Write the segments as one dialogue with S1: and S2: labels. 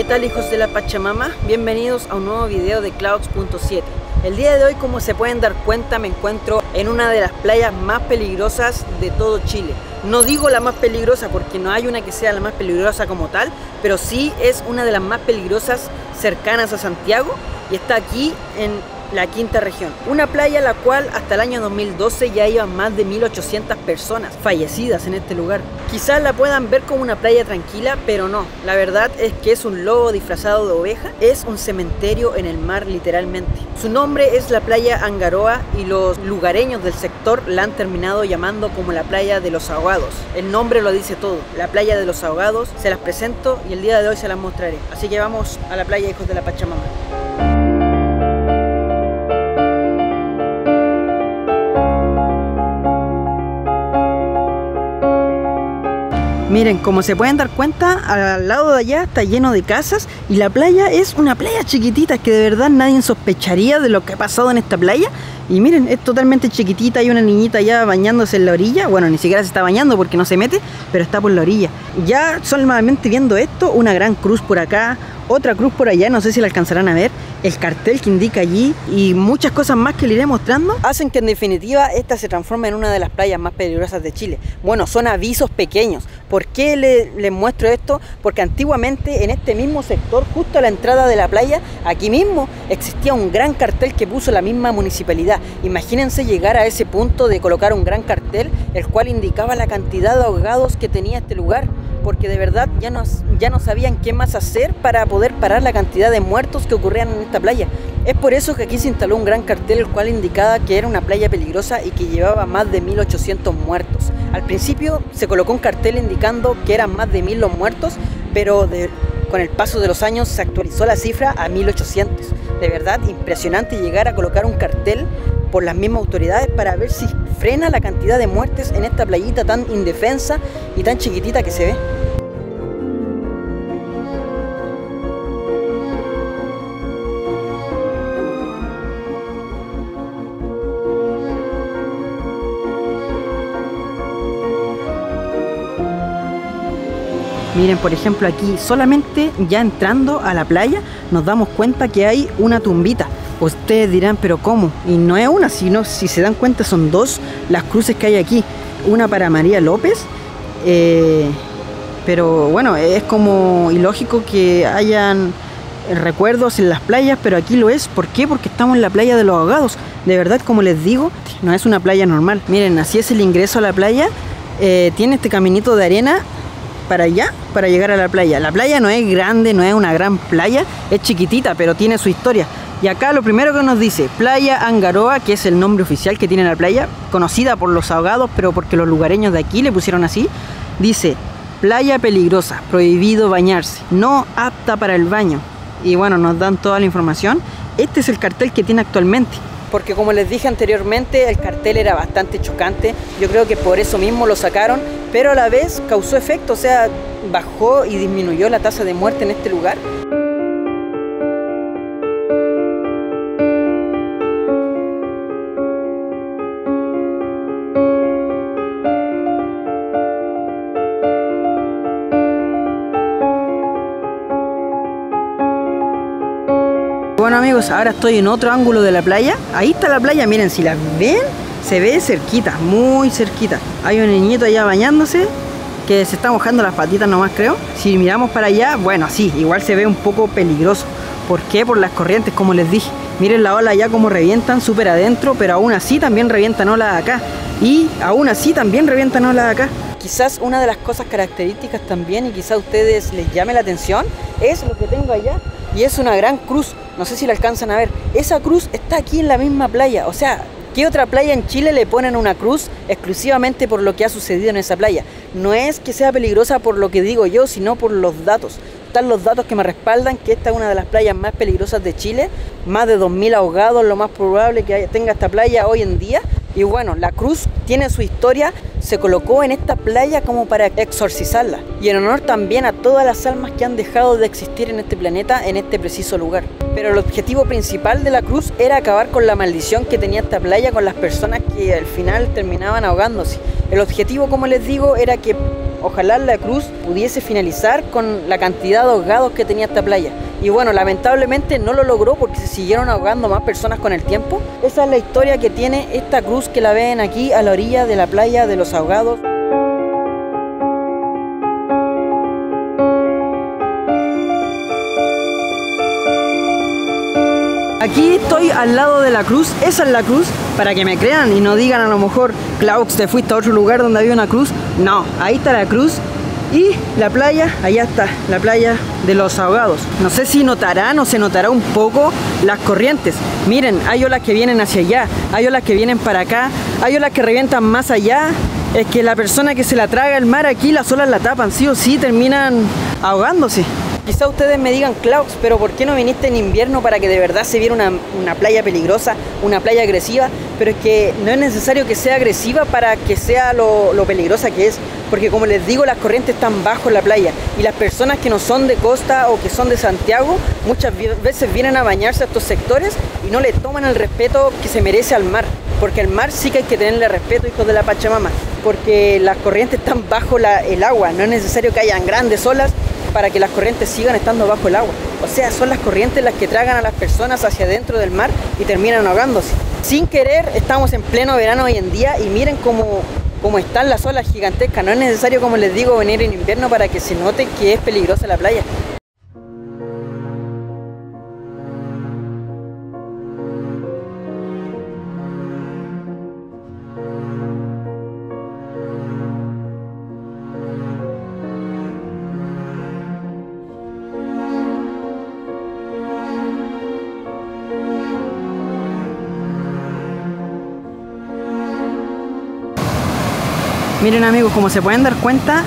S1: ¿qué tal, hijos de la Pachamama? Bienvenidos a un nuevo video de Clouds.7. El día de hoy, como se pueden dar cuenta, me encuentro en una de las playas más peligrosas de todo Chile. No digo la más peligrosa porque no hay una que sea la más peligrosa como tal, pero sí es una de las más peligrosas cercanas a Santiago y está aquí en la quinta región. Una playa la cual hasta el año 2012 ya iban más de 1800 personas fallecidas en este lugar. Quizás la puedan ver como una playa tranquila, pero no. La verdad es que es un lobo disfrazado de oveja. Es un cementerio en el mar, literalmente. Su nombre es la playa Angaroa y los lugareños del sector la han terminado llamando como la playa de los ahogados. El nombre lo dice todo. La playa de los ahogados. Se las presento y el día de hoy se las mostraré. Así que vamos a la playa, hijos de la Pachamama. Miren, como se pueden dar cuenta, al lado de allá está lleno de casas y la playa es una playa chiquitita que de verdad nadie sospecharía de lo que ha pasado en esta playa. Y miren, es totalmente chiquitita, hay una niñita ya bañándose en la orilla. Bueno, ni siquiera se está bañando porque no se mete, pero está por la orilla. Ya solamente viendo esto, una gran cruz por acá, otra cruz por allá, no sé si la alcanzarán a ver, el cartel que indica allí y muchas cosas más que les iré mostrando hacen que en definitiva esta se transforme en una de las playas más peligrosas de Chile. Bueno, son avisos pequeños. ¿Por qué les muestro esto? Porque antiguamente en este mismo sector, justo a la entrada de la playa, aquí mismo existía un gran cartel que puso la misma municipalidad. Imagínense llegar a ese punto de colocar un gran cartel, el cual indicaba la cantidad de ahogados que tenía este lugar, porque de verdad ya no sabían qué más hacer para poder parar la cantidad de muertos que ocurrían en esta playa. Es por eso que aquí se instaló un gran cartel el cual indicaba que era una playa peligrosa y que llevaba más de 1800 muertos. Al principio se colocó un cartel indicando que eran más de 1000 los muertos, pero con el paso de los años se actualizó la cifra a 1800. De verdad, impresionante llegar a colocar un cartel por las mismas autoridades para ver si frena la cantidad de muertes en esta playita tan indefensa y tan chiquitita que se ve. Miren, por ejemplo, aquí solamente ya entrando a la playa nos damos cuenta que hay una tumbita. Ustedes dirán, pero ¿cómo? Y no es una, sino, si se dan cuenta, son dos las cruces que hay aquí. Una para María López, pero bueno, es como ilógico que hayan recuerdos en las playas, pero aquí lo es. ¿Por qué? Porque estamos en la playa de los ahogados. De verdad, como les digo, no es una playa normal. Miren, así es el ingreso a la playa. Tiene este caminito de arena para allá, para llegar a la playa. La playa no es grande, no es una gran playa, es chiquitita, pero tiene su historia. Y acá lo primero que nos dice, Playa Angaroa, que es el nombre oficial que tiene la playa, conocida por los ahogados, pero porque los lugareños de aquí le pusieron así. Dice, playa peligrosa, prohibido bañarse, no apta para el baño. Y bueno, nos dan toda la información. Este es el cartel que tiene actualmente, porque como les dije anteriormente, el cartel era bastante chocante. Yo creo que por eso mismo lo sacaron, pero a la vez causó efecto, o sea, bajó y disminuyó la tasa de muerte en este lugar. Bueno amigos, ahora estoy en otro ángulo de la playa. Ahí está la playa, miren, si la ven, se ve cerquita, muy cerquita. Hay un niñito allá bañándose que se está mojando las patitas nomás, creo. Si miramos para allá, bueno, sí, igual se ve un poco peligroso. ¿Por qué? Por las corrientes, como les dije. Miren la ola allá como revientan súper adentro, pero aún así también revientan olas acá. Y aún así también revientan olas acá. Quizás una de las cosas características también, y quizás a ustedes les llame la atención, es lo que tengo allá. Y es una gran cruz, no sé si la alcanzan a ver. Esa cruz está aquí en la misma playa. O sea, ¿qué otra playa en Chile le ponen una cruz exclusivamente por lo que ha sucedido en esa playa? No es que sea peligrosa por lo que digo yo, sino por los datos. Están los datos que me respaldan que esta es una de las playas más peligrosas de Chile. Más de 2000 ahogados, lo más probable que tenga esta playa hoy en día. Y bueno, la cruz tiene su historia, se colocó en esta playa como para exorcizarla. Y en honor también a todas las almas que han dejado de existir en este planeta, en este preciso lugar. Pero el objetivo principal de la cruz era acabar con la maldición que tenía esta playa con las personas que al final terminaban ahogándose. El objetivo, como les digo, era que ojalá la cruz pudiese finalizar con la cantidad de ahogados que tenía esta playa. Y bueno, lamentablemente no lo logró porque se siguieron ahogando más personas con el tiempo. Esa es la historia que tiene esta cruz que la ven aquí a la orilla de la playa de los ahogados. Aquí estoy al lado de la cruz, esa es la cruz, para que me crean y no digan a lo mejor, Klaus, te fuiste a otro lugar donde había una cruz. No, ahí está la cruz y la playa, allá está, la playa de los ahogados. No sé si notarán o se notará un poco las corrientes. Miren, hay olas que vienen hacia allá, hay olas que vienen para acá, hay olas que revientan más allá. Es que la persona que se la traga el mar aquí, las olas la tapan, sí o sí terminan ahogándose. Quizá ustedes me digan, Klaus, pero ¿por qué no viniste en invierno para que de verdad se viera una playa peligrosa, una playa agresiva? Pero es que no es necesario que sea agresiva para que sea lo peligrosa que es. Porque como les digo, las corrientes están bajo la playa. Y las personas que no son de costa o que son de Santiago, muchas veces vienen a bañarse a estos sectores y no le toman el respeto que se merece al mar. Porque al mar sí que hay que tenerle respeto, hijos de la Pachamama. Porque las corrientes están bajo el agua. No es necesario que hayan grandes olas para que las corrientes sigan estando bajo el agua. O sea, son las corrientes las que tragan a las personas hacia adentro del mar y terminan ahogándose. Sin querer, estamos en pleno verano hoy en día y miren cómo están las olas gigantescas. No es necesario, como les digo, venir en invierno para que se note que es peligrosa la playa. Miren amigos, como se pueden dar cuenta,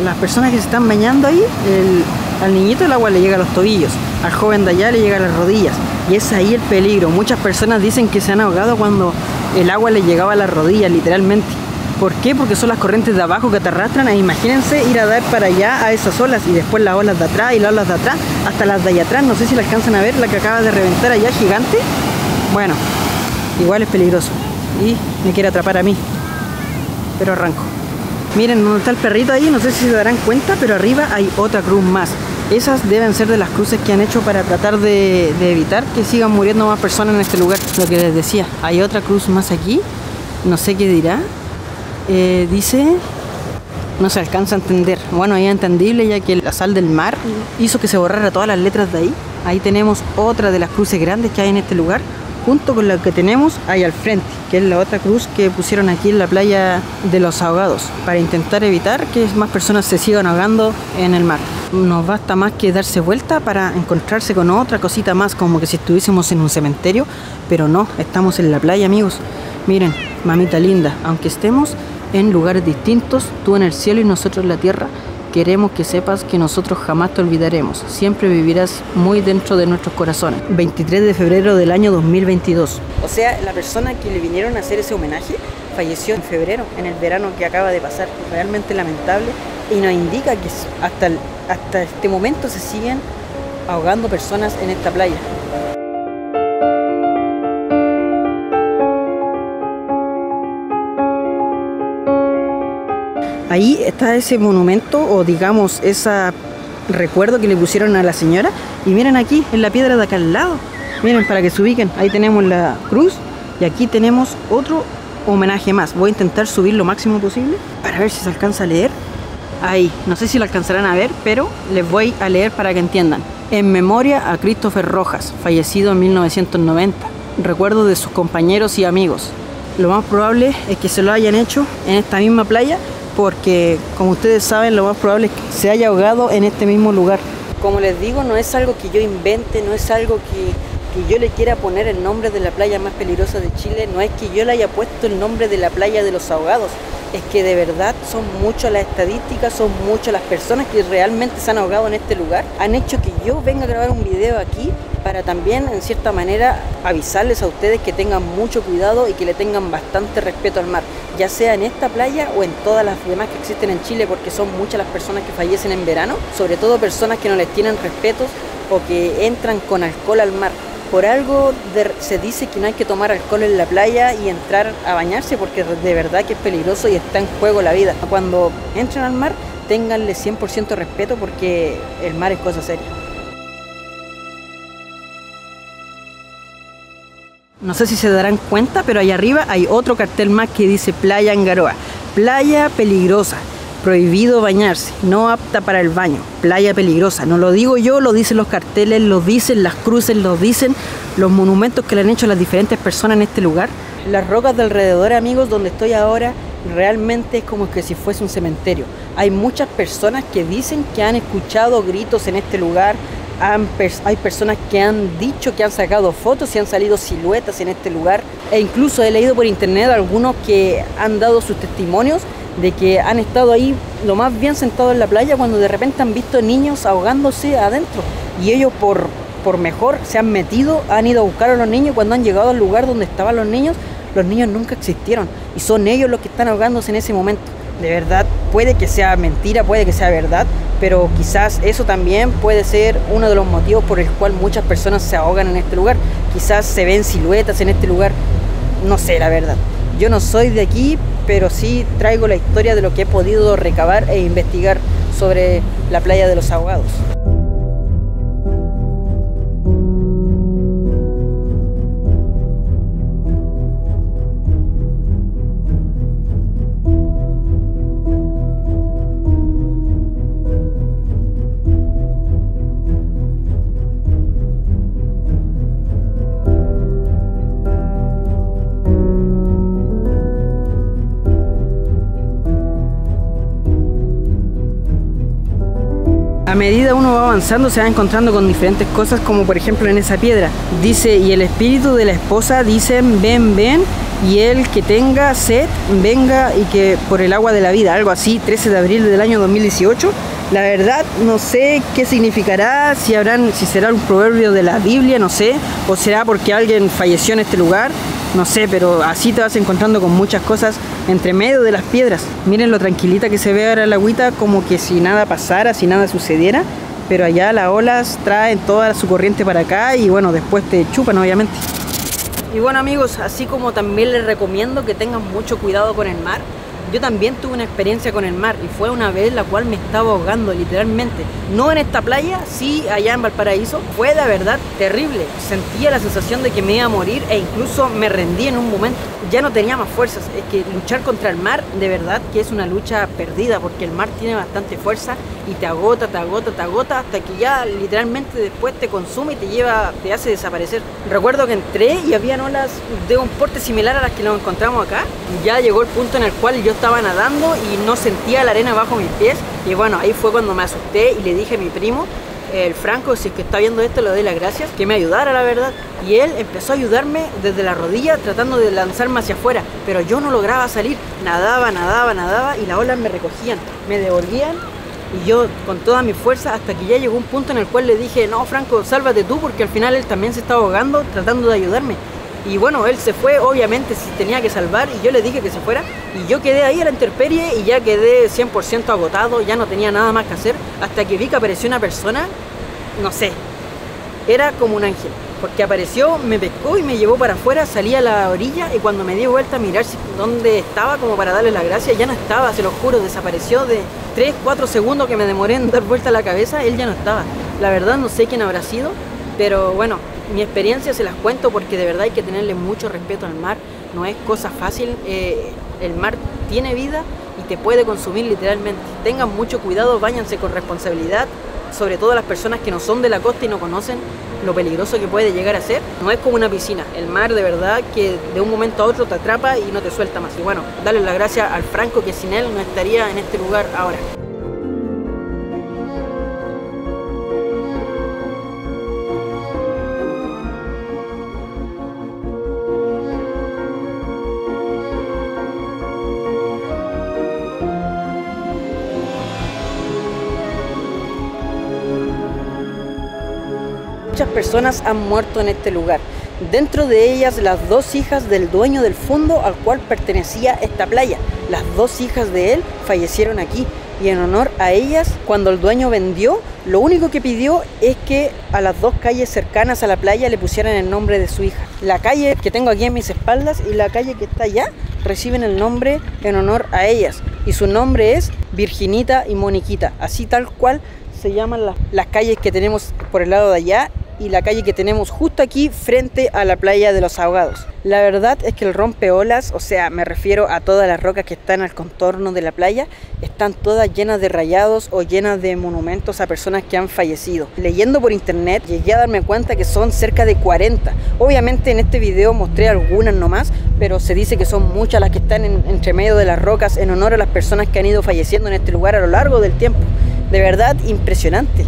S1: las personas que se están bañando ahí, al niñito el agua le llega a los tobillos, al joven de allá le llega a las rodillas. Y es ahí el peligro. Muchas personas dicen que se han ahogado cuando el agua les llegaba a las rodillas, literalmente. ¿Por qué? Porque son las corrientes de abajo que te arrastran. E imagínense ir a dar para allá a esas olas y después las olas de atrás y las olas de atrás, hasta las de allá atrás. No sé si la alcanzan a ver, la que acaba de reventar allá, gigante. Bueno, igual es peligroso y me quiere atrapar a mí, pero arranco. Miren dónde está el perrito ahí, no sé si se darán cuenta, pero arriba hay otra cruz más. Esas deben ser de las cruces que han hecho para tratar de evitar que sigan muriendo más personas en este lugar. Lo que les decía, hay otra cruz más aquí, no sé qué dirá. Dice, no se alcanza a entender. Bueno, es entendible ya que la sal del mar hizo que se borrara todas las letras de ahí. Ahí tenemos otra de las cruces grandes que hay en este lugar, junto con la que tenemos ahí al frente, que es la otra cruz que pusieron aquí en la playa de los ahogados, para intentar evitar que más personas se sigan ahogando en el mar. Nos basta más que darse vuelta para encontrarse con otra cosita más, como que si estuviésemos en un cementerio, pero no, estamos en la playa, amigos. Miren, mamita linda, aunque estemos en lugares distintos, tú en el cielo y nosotros en la tierra, queremos que sepas que nosotros jamás te olvidaremos. Siempre vivirás muy dentro de nuestros corazones. 23 de febrero del año 2022. O sea, la persona que le vinieron a hacer ese homenaje falleció en febrero, en el verano que acaba de pasar. Realmente lamentable y nos indica que hasta este momento se siguen ahogando personas en esta playa. Ahí está ese monumento, o digamos, ese recuerdo que le pusieron a la señora. Y miren aquí, en la piedra de acá al lado. Miren, para que se ubiquen, ahí tenemos la cruz y aquí tenemos otro homenaje más. Voy a intentar subir lo máximo posible para ver si se alcanza a leer. Ahí, no sé si lo alcanzarán a ver, pero les voy a leer para que entiendan. En memoria a Christopher Rojas, fallecido en 1990. Recuerdo de sus compañeros y amigos. Lo más probable es que se lo hayan hecho en esta misma playa, porque como ustedes saben, lo más probable es que se haya ahogado en este mismo lugar. Como les digo, no es algo que yo invente, no es algo que yo le quiera poner el nombre de la playa más peligrosa de Chile, no es que yo le haya puesto el nombre de la playa de los ahogados, es que de verdad son muchas las estadísticas, son muchas las personas que realmente se han ahogado en este lugar, han hecho que yo venga a grabar un video aquí para también, en cierta manera, avisarles a ustedes que tengan mucho cuidado y que le tengan bastante respeto al mar, ya sea en esta playa o en todas las demás que existen en Chile, porque son muchas las personas que fallecen en verano, sobre todo personas que no les tienen respetos o que entran con alcohol al mar. Por algo se dice que no hay que tomar alcohol en la playa y entrar a bañarse, porque de verdad que es peligroso y está en juego la vida. Cuando entren al mar, ténganle 100% respeto porque el mar es cosa seria. No sé si se darán cuenta, pero ahí arriba hay otro cartel más que dice Playa Angaroa. Playa peligrosa, prohibido bañarse, no apta para el baño, playa peligrosa. No lo digo yo, lo dicen los carteles, lo dicen las cruces, lo dicen los monumentos que le han hecho las diferentes personas en este lugar. Las rocas de alrededor, amigos, donde estoy ahora, realmente es como que si fuese un cementerio. Hay muchas personas que dicen que han escuchado gritos en este lugar. Hay personas que han dicho que han sacado fotos y han salido siluetas en este lugar. E incluso he leído por internet algunos que han dado sus testimonios de que han estado ahí lo más bien sentados en la playa cuando de repente han visto niños ahogándose adentro. Y ellos por mejor se han metido, han ido a buscar a los niños. Cuando han llegado al lugar donde estaban los niños nunca existieron. Y son ellos los que están ahogándose en ese momento. De verdad, puede que sea mentira, puede que sea verdad, pero quizás eso también puede ser uno de los motivos por el cual muchas personas se ahogan en este lugar. Quizás se ven siluetas en este lugar, no sé, la verdad. Yo no soy de aquí, pero sí traigo la historia de lo que he podido recabar e investigar sobre la playa de los ahogados. A medida uno va avanzando se va encontrando con diferentes cosas, como por ejemplo en esa piedra dice: y el espíritu de la esposa dicen ven, ven, y el que tenga sed venga y que por el agua de la vida, algo así, 13 de abril del año 2018. La verdad no sé qué significará, si será un proverbio de la Biblia, no sé, o será porque alguien falleció en este lugar, no sé, pero así te vas encontrando con muchas cosas entre medio de las piedras. Miren lo tranquilita que se ve ahora la agüita, como que si nada pasara, si nada sucediera, pero allá las olas traen toda su corriente para acá y bueno, después te chupan obviamente. Y bueno amigos, así como también les recomiendo que tengan mucho cuidado con el mar, yo también tuve una experiencia con el mar y fue una vez la cual me estaba ahogando literalmente. No en esta playa, sí allá en Valparaíso. Fue de verdad terrible. Sentía la sensación de que me iba a morir e incluso me rendí en un momento. Ya no tenía más fuerzas. Es que luchar contra el mar de verdad que es una lucha perdida porque el mar tiene bastante fuerza y te agota, te agota, te agota hasta que ya literalmente después te consume y te hace desaparecer. Recuerdo que entré y habían olas de un porte similar a las que nos encontramos acá. Ya llegó el punto en el cual yo estaba nadando y no sentía la arena bajo mis pies y bueno, ahí fue cuando me asusté y le dije a mi primo, el Franco, si es que está viendo esto, le doy las gracias, que me ayudara la verdad, y él empezó a ayudarme desde la rodilla tratando de lanzarme hacia afuera, pero yo no lograba salir, nadaba y las olas me recogían, me devolvían y yo con toda mi fuerza hasta que ya llegó un punto en el cual le dije, no Franco, sálvate tú, porque al final él también se estaba ahogando tratando de ayudarme. Y bueno, él se fue, obviamente si tenía que salvar, y yo le dije que se fuera. Y yo quedé ahí a la intemperie y ya quedé 100% agotado, ya no tenía nada más que hacer. Hasta que vi que apareció una persona, no sé, era como un ángel. Porque apareció, me pescó y me llevó para afuera, salí a la orilla y cuando me di vuelta a mirar dónde estaba como para darle las gracias, ya no estaba, se lo juro, desapareció de 3-4 segundos que me demoré en dar vuelta a la cabeza, él ya no estaba. La verdad no sé quién habrá sido, pero bueno, mi experiencia se las cuento porque de verdad hay que tenerle mucho respeto al mar, no es cosa fácil, el mar tiene vida y te puede consumir literalmente. Tengan mucho cuidado, báñense con responsabilidad, sobre todo las personas que no son de la costa y no conocen lo peligroso que puede llegar a ser. No es como una piscina, el mar de verdad que de un momento a otro te atrapa y no te suelta más. Y bueno, darle las gracias al Franco, que sin él no estaría en este lugar ahora. Muchas personas han muerto en este lugar, dentro de ellas las 2 hijas del dueño del fondo al cual pertenecía esta playa. Las 2 hijas de él fallecieron aquí y en honor a ellas, cuando el dueño vendió, lo único que pidió es que a las 2 calles cercanas a la playa le pusieran el nombre de su hija. La calle que tengo aquí en mis espaldas y la calle que está allá reciben el nombre en honor a ellas y su nombre es Virginita y Moniquita, así tal cual se llaman las calles que tenemos por el lado de allá y la calle que tenemos justo aquí frente a la playa de Los Ahogados. La verdad es que el rompeolas, o sea, me refiero a todas las rocas que están al contorno de la playa, están todas llenas de rayados o llenas de monumentos a personas que han fallecido. Leyendo por internet llegué a darme cuenta que son cerca de 40. Obviamente en este video mostré algunas nomás, pero se dice que son muchas las que están entre medio de las rocas en honor a las personas que han ido falleciendo en este lugar a lo largo del tiempo. De verdad, impresionante.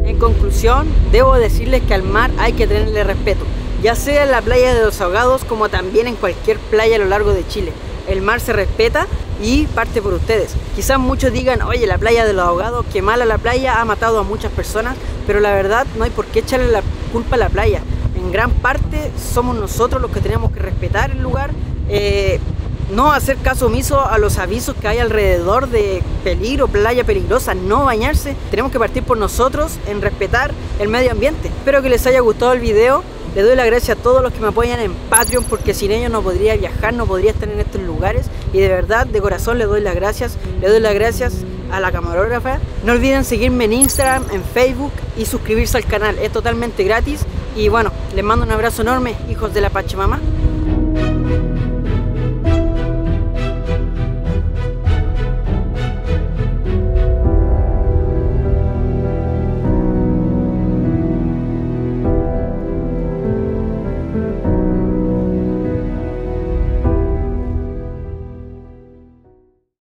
S1: En conclusión, debo decirles que al mar hay que tenerle respeto, ya sea en la playa de Los Ahogados como también en cualquier playa a lo largo de Chile. El mar se respeta y parte por ustedes. Quizás muchos digan, oye, la playa de Los Ahogados, qué mala la playa, ha matado a muchas personas, pero la verdad no hay por qué echarle la culpa a la playa. En gran parte somos nosotros los que tenemos que respetar el lugar, no hacer caso omiso a los avisos que hay alrededor de peligro, playa peligrosa, no bañarse. Tenemos que partir por nosotros en respetar el medio ambiente. Espero que les haya gustado el video. Les doy las gracias a todos los que me apoyan en Patreon, porque sin ellos no podría viajar, no podría estar en estos lugares. Y de verdad, de corazón les doy las gracias. Les doy las gracias a la camarógrafa. No olviden seguirme en Instagram, en Facebook y suscribirse al canal. Es totalmente gratis. Y bueno, les mando un abrazo enorme, hijos de la Pachamama.